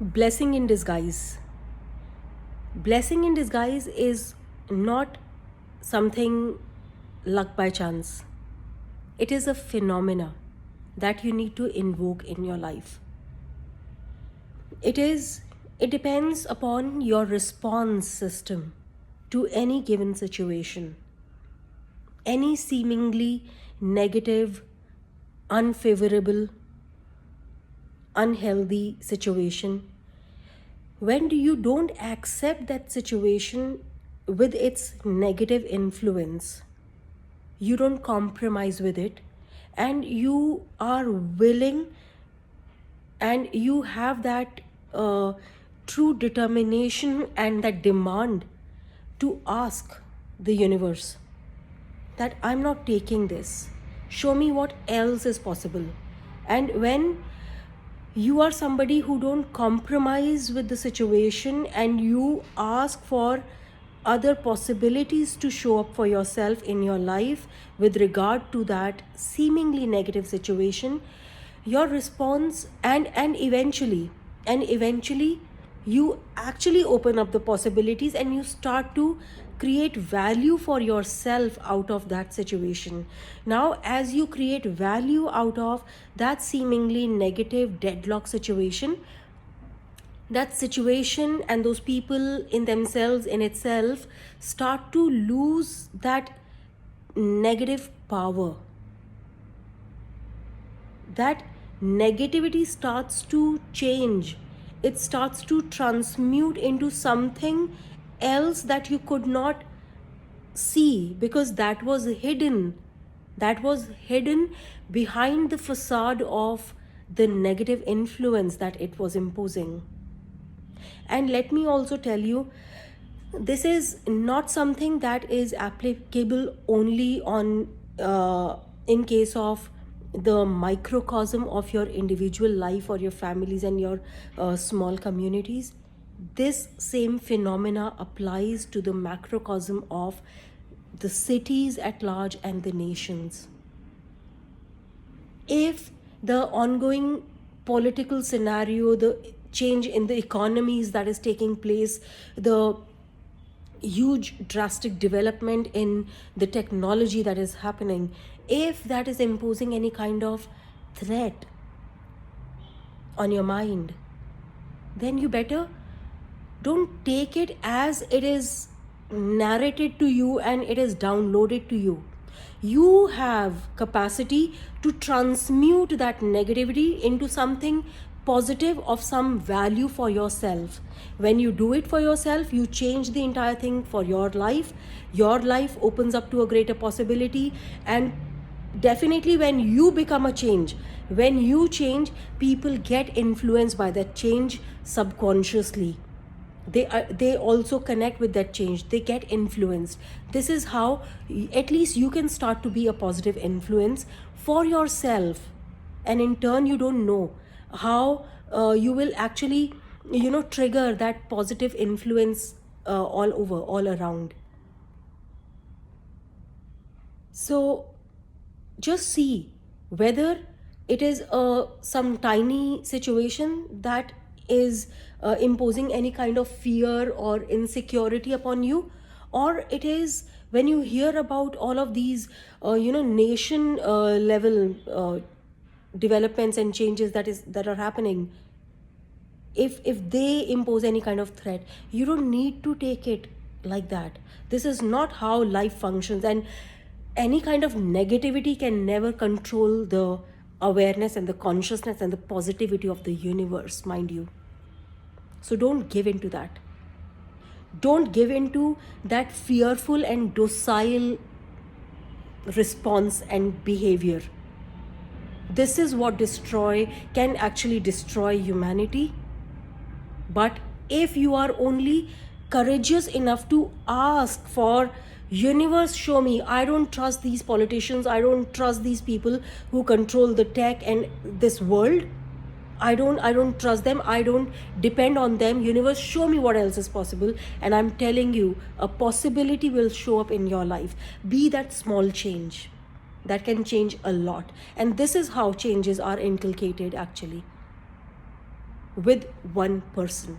Blessing in disguise. Blessing in disguise is not something luck by chance. It is a phenomena that you need to invoke in your life. It is it depends upon your response system to any given situation. Any seemingly negative, unfavorable, unhealthy situation, when you don't accept that situation with its negative influence, you don't compromise with it, and you are willing and you have that true determination and that demand to ask the universe that I'm not taking this. Show me what else is possible. And when you are somebody who don't compromise with the situation and you ask for other possibilities to show up for yourself in your life with regard to that seemingly negative situation, your response and eventually you actually open up the possibilities and you start to create value for yourself out of that situation. Now, as you create value out of that seemingly negative deadlock situation, that situation and those people in themselves in itself start to lose that negative power. That negativity starts to change. It starts to transmute into something else that you could not see because that was hidden. That was hidden behind the facade of the negative influence that it was imposing. And let me also tell you, this is not something that is applicable only on in case of the microcosm of your individual life or your families and your small communities. This same phenomena applies to the macrocosm of the cities at large and the nations. If the ongoing political scenario, the change in the economies that is taking place, the huge drastic development in the technology that is happening, if that is imposing any kind of threat on your mind, then you better don't take it as it is narrated to you and it is downloaded to you. You have capacity to transmute that negativity into something positive of some value for yourself. When you do it for yourself, you change the entire thing for your life. Your life opens up to a greater possibility, and definitely when you become a change, when you change, people get influenced by that change subconsciously. They also connect with that change, they get influenced. This is how at least you can start to be a positive influence for yourself, and in turn you don't know how you will actually trigger that positive influence all over, all around. So just see whether it is some tiny situation that is imposing any kind of fear or insecurity upon you, or it is when you hear about all of these nation level developments and changes that are happening. If they impose any kind of threat, you don't need to take it like that. This is not how life functions, and any kind of negativity can never control the awareness and the consciousness and the positivity of the universe, mind you. So don't give in to that. Don't give in to that fearful and docile response and behavior. This is what can actually destroy humanity. But if you are only courageous enough to ask for, universe, show me, I don't trust these politicians, I don't trust these people who control the tech and this world, I don't trust them, I don't depend on them, universe, show me what else is possible. And I'm telling you, a possibility will show up in your life. Be that small change that can change a lot. And this is how changes are inculcated actually. with one person.